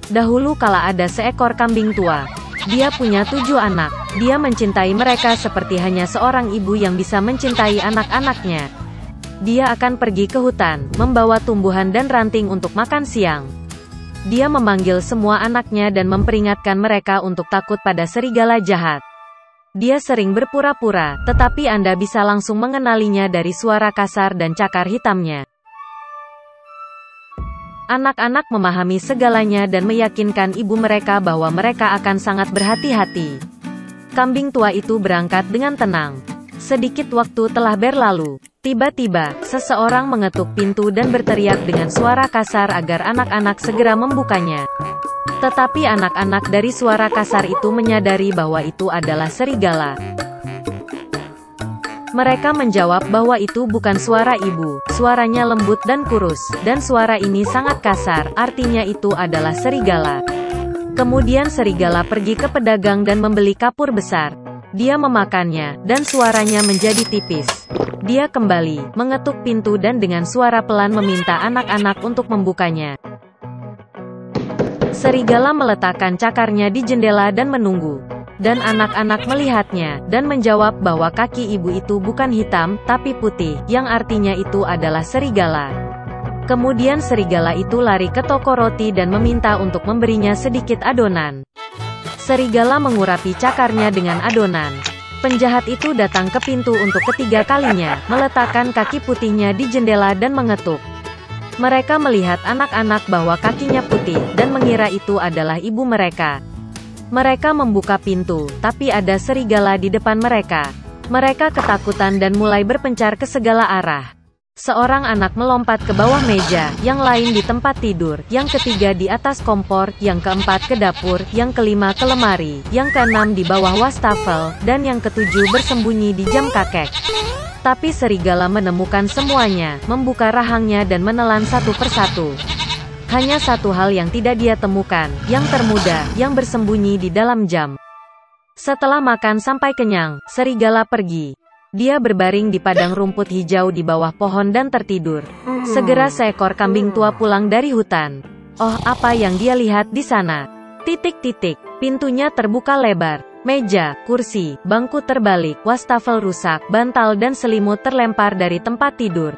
Dahulu kala ada seekor kambing tua. Dia punya 7 anak. Dia mencintai mereka seperti hanya seorang ibu yang bisa mencintai anak-anaknya. Dia akan pergi ke hutan, membawa tumbuhan dan ranting untuk makan siang. Dia memanggil semua anaknya dan memperingatkan mereka untuk takut pada serigala jahat. Dia sering berpura-pura, tetapi Anda bisa langsung mengenalinya dari suara kasar dan cakar hitamnya. Anak-anak memahami segalanya dan meyakinkan ibu mereka bahwa mereka akan sangat berhati-hati. Kambing tua itu berangkat dengan tenang. Sedikit waktu telah berlalu. Tiba-tiba, seseorang mengetuk pintu dan berteriak dengan suara kasar agar anak-anak segera membukanya. Tetapi anak-anak dari suara kasar itu menyadari bahwa itu adalah serigala. Mereka menjawab bahwa itu bukan suara ibu, suaranya lembut dan kurus, dan suara ini sangat kasar, artinya itu adalah serigala. Kemudian serigala pergi ke pedagang dan membeli kapur besar. Dia memakannya, dan suaranya menjadi tipis. Dia kembali, mengetuk pintu dan dengan suara pelan meminta anak-anak untuk membukanya. Serigala meletakkan cakarnya di jendela dan menunggu. Dan anak-anak melihatnya, dan menjawab bahwa kaki ibu itu bukan hitam, tapi putih, yang artinya itu adalah serigala. Kemudian serigala itu lari ke toko roti dan meminta untuk memberinya sedikit adonan. Serigala mengurapi cakarnya dengan adonan. Penjahat itu datang ke pintu untuk ketiga kalinya, meletakkan kaki putihnya di jendela dan mengetuk. Mereka melihat anak-anak bahwa kakinya putih, dan mengira itu adalah ibu mereka. Mereka membuka pintu, tapi ada serigala di depan mereka. Mereka ketakutan dan mulai berpencar ke segala arah. Seorang anak melompat ke bawah meja, yang lain di tempat tidur, yang ketiga di atas kompor, yang keempat ke dapur, yang kelima ke lemari, yang keenam di bawah wastafel, dan yang ketujuh bersembunyi di jam kakek. Tapi serigala menemukan semuanya, membuka rahangnya dan menelan satu persatu. Hanya satu hal yang tidak dia temukan, yang termuda, yang bersembunyi di dalam jam. Setelah makan sampai kenyang, serigala pergi. Dia berbaring di padang rumput hijau di bawah pohon dan tertidur. Segera seekor kambing tua pulang dari hutan. Oh, apa yang dia lihat di sana? Titik-titik. Pintunya terbuka lebar. Meja, kursi, bangku terbalik, wastafel rusak, bantal dan selimut terlempar dari tempat tidur.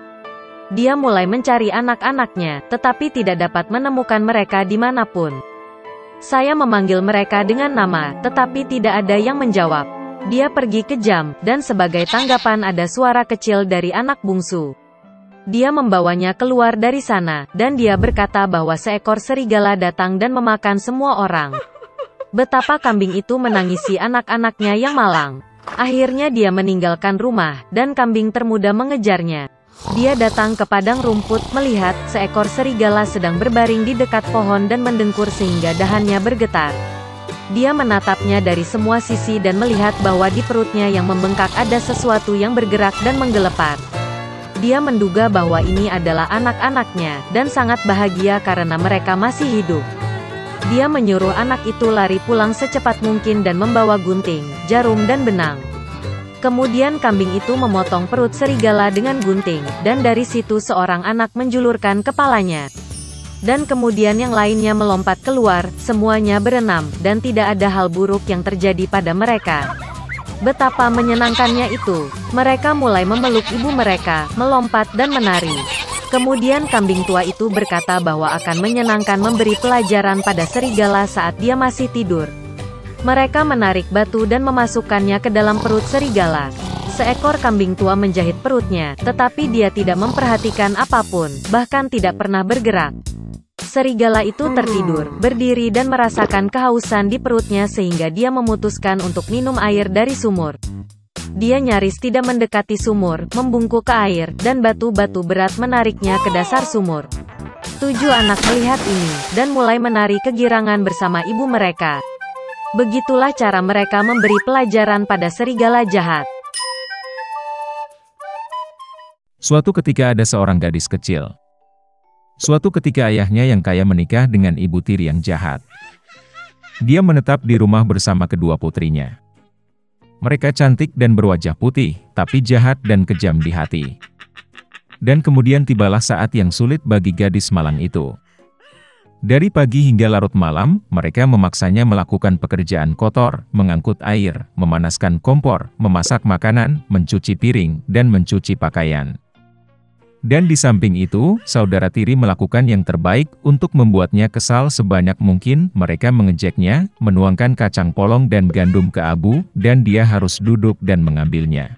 Dia mulai mencari anak-anaknya, tetapi tidak dapat menemukan mereka dimanapun. Saya memanggil mereka dengan nama, tetapi tidak ada yang menjawab. Dia pergi ke jam, dan sebagai tanggapan ada suara kecil dari anak bungsu. Dia membawanya keluar dari sana, dan dia berkata bahwa seekor serigala datang dan memakan semua orang. Betapa kambing itu menangisi anak-anaknya yang malang. Akhirnya dia meninggalkan rumah, dan kambing termuda mengejarnya. Dia datang ke padang rumput, melihat seekor serigala sedang berbaring di dekat pohon dan mendengkur sehingga dahannya bergetar. Dia menatapnya dari semua sisi dan melihat bahwa di perutnya yang membengkak ada sesuatu yang bergerak dan menggelepar. Dia menduga bahwa ini adalah anak-anaknya, dan sangat bahagia karena mereka masih hidup. Dia menyuruh anak itu lari pulang secepat mungkin dan membawa gunting, jarum dan benang. Kemudian kambing itu memotong perut serigala dengan gunting, dan dari situ seorang anak menjulurkan kepalanya. Dan kemudian yang lainnya melompat keluar, semuanya berenam, dan tidak ada hal buruk yang terjadi pada mereka. Betapa menyenangkannya itu. Mereka mulai memeluk ibu mereka, melompat dan menari. Kemudian kambing tua itu berkata bahwa akan menyenangkan memberi pelajaran pada serigala saat dia masih tidur. Mereka menarik batu dan memasukkannya ke dalam perut serigala. Seekor kambing tua menjahit perutnya, tetapi dia tidak memperhatikan apapun, bahkan tidak pernah bergerak. Serigala itu tertidur, berdiri dan merasakan kehausan di perutnya sehingga dia memutuskan untuk minum air dari sumur. Dia nyaris tidak mendekati sumur, membungkuk ke air, dan batu-batu berat menariknya ke dasar sumur. 7 anak melihat ini, dan mulai menari kegirangan bersama ibu mereka. Begitulah cara mereka memberi pelajaran pada serigala jahat. Suatu ketika ada seorang gadis kecil. Suatu ketika ayahnya yang kaya menikah dengan ibu tiri yang jahat. Dia menetap di rumah bersama kedua putrinya. Mereka cantik dan berwajah putih, tapi jahat dan kejam di hati. Dan kemudian tibalah saat yang sulit bagi gadis malang itu. Dari pagi hingga larut malam, mereka memaksanya melakukan pekerjaan kotor, mengangkut air, memanaskan kompor, memasak makanan, mencuci piring, dan mencuci pakaian. Dan di samping itu, saudara tiri melakukan yang terbaik untuk membuatnya kesal sebanyak mungkin. Mereka mengejeknya, menuangkan kacang polong dan gandum ke abu, dan dia harus duduk dan mengambilnya.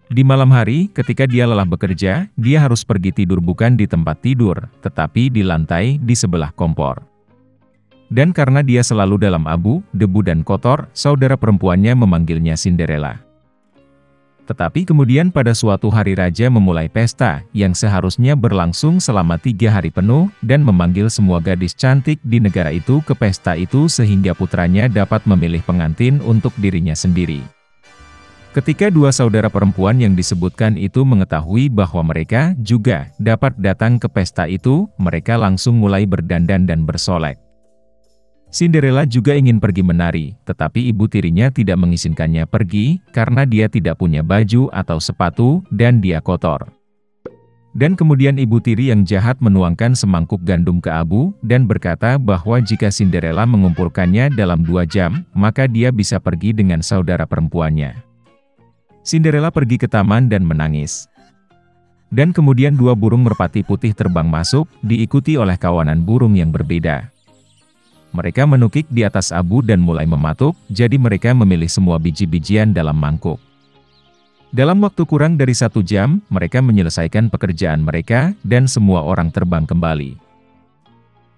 Di malam hari, ketika dia lelah bekerja, dia harus pergi tidur bukan di tempat tidur, tetapi di lantai di sebelah kompor. Dan karena dia selalu dalam abu, debu dan kotor, saudara perempuannya memanggilnya Cinderella. Tetapi kemudian pada suatu hari raja memulai pesta, yang seharusnya berlangsung selama 3 hari penuh, dan memanggil semua gadis cantik di negara itu ke pesta itu sehingga putranya dapat memilih pengantin untuk dirinya sendiri. Ketika dua saudara perempuan yang disebutkan itu mengetahui bahwa mereka juga dapat datang ke pesta itu, mereka langsung mulai berdandan dan bersolek. Cinderella juga ingin pergi menari, tetapi ibu tirinya tidak mengizinkannya pergi, karena dia tidak punya baju atau sepatu, dan dia kotor. Dan kemudian ibu tiri yang jahat menuangkan semangkuk gandum ke abu, dan berkata bahwa jika Cinderella mengumpulkannya dalam 2 jam, maka dia bisa pergi dengan saudara perempuannya. Cinderella pergi ke taman dan menangis. Dan kemudian 2 burung merpati putih terbang masuk, diikuti oleh kawanan burung yang berbeda. Mereka menukik di atas abu dan mulai mematuk, jadi mereka memilih semua biji-bijian dalam mangkuk. Dalam waktu kurang dari 1 jam, mereka menyelesaikan pekerjaan mereka, dan semua orang terbang kembali.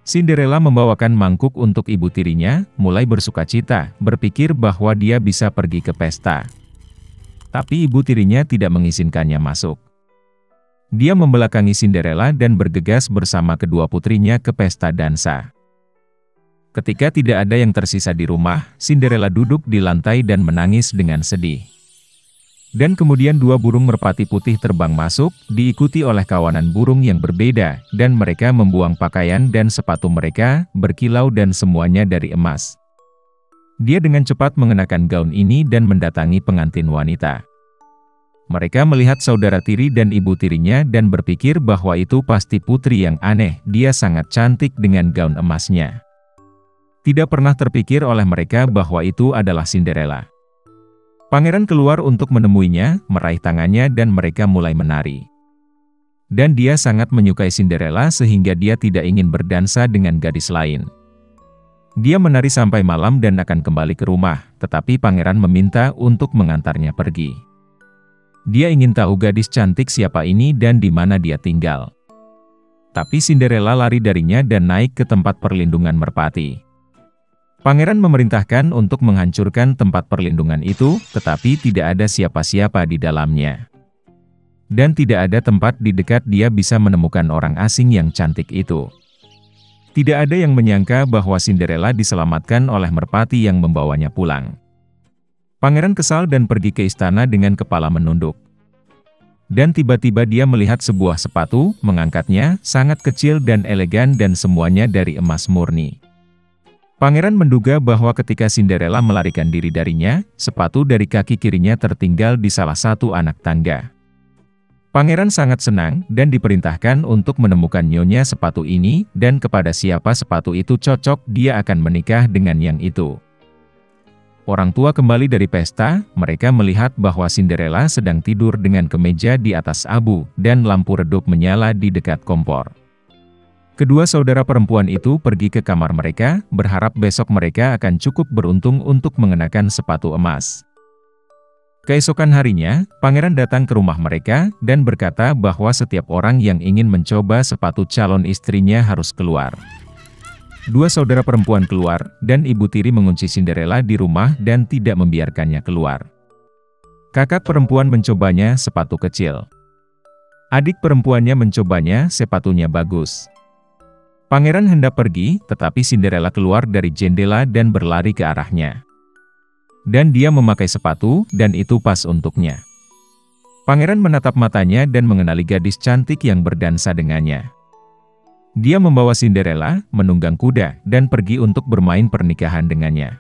Cinderella membawakan mangkuk untuk ibu tirinya, mulai bersukacita, berpikir bahwa dia bisa pergi ke pesta. Tapi ibu tirinya tidak mengizinkannya masuk. Dia membelakangi Cinderella dan bergegas bersama kedua putrinya ke pesta dansa. Ketika tidak ada yang tersisa di rumah, Cinderella duduk di lantai dan menangis dengan sedih. Dan kemudian 2 burung merpati putih terbang masuk, diikuti oleh kawanan burung yang berbeda, dan mereka membuang pakaian dan sepatu mereka, berkilau dan semuanya dari emas. Dia dengan cepat mengenakan gaun ini dan mendatangi pengantin wanita. Mereka melihat saudara tiri dan ibu tirinya dan berpikir bahwa itu pasti putri yang aneh, dia sangat cantik dengan gaun emasnya. Tidak pernah terpikir oleh mereka bahwa itu adalah Cinderella. Pangeran keluar untuk menemuinya, meraih tangannya dan mereka mulai menari. Dan dia sangat menyukai Cinderella sehingga dia tidak ingin berdansa dengan gadis lain. Dia menari sampai malam dan akan kembali ke rumah, tetapi pangeran meminta untuk mengantarnya pergi. Dia ingin tahu gadis cantik siapa ini dan di mana dia tinggal. Tapi Cinderella lari darinya dan naik ke tempat perlindungan merpati. Pangeran memerintahkan untuk menghancurkan tempat perlindungan itu, tetapi tidak ada siapa-siapa di dalamnya. Dan tidak ada tempat di dekat dia bisa menemukan orang asing yang cantik itu. Tidak ada yang menyangka bahwa Cinderella diselamatkan oleh merpati yang membawanya pulang. Pangeran kesal dan pergi ke istana dengan kepala menunduk. Dan tiba-tiba dia melihat sebuah sepatu, mengangkatnya, sangat kecil dan elegan dan semuanya dari emas murni. Pangeran menduga bahwa ketika Cinderella melarikan diri darinya, sepatu dari kaki kirinya tertinggal di salah satu anak tangga. Pangeran sangat senang dan diperintahkan untuk menemukan nyonya sepatu ini, dan kepada siapa sepatu itu cocok dia akan menikah dengan yang itu. Orang tua kembali dari pesta, mereka melihat bahwa Cinderella sedang tidur dengan kemeja di atas abu, dan lampu redup menyala di dekat kompor. Kedua saudara perempuan itu pergi ke kamar mereka, berharap besok mereka akan cukup beruntung untuk mengenakan sepatu emas. Keesokan harinya, pangeran datang ke rumah mereka, dan berkata bahwa setiap orang yang ingin mencoba sepatu calon istrinya harus keluar. Dua saudara perempuan keluar, dan ibu tiri mengunci Cinderella di rumah dan tidak membiarkannya keluar. Kakak perempuan mencobanya sepatu kecil. Adik perempuannya mencobanya sepatunya bagus. Pangeran hendak pergi, tetapi Cinderella keluar dari jendela dan berlari ke arahnya. Dan dia memakai sepatu, dan itu pas untuknya. Pangeran menatap matanya dan mengenali gadis cantik yang berdansa dengannya. Dia membawa Cinderella, menunggang kuda, dan pergi untuk bermain pernikahan dengannya.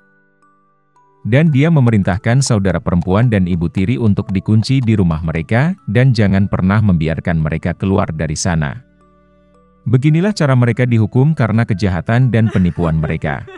Dan dia memerintahkan saudara perempuan dan ibu tiri untuk dikunci di rumah mereka, dan jangan pernah membiarkan mereka keluar dari sana. Beginilah cara mereka dihukum karena kejahatan dan penipuan mereka.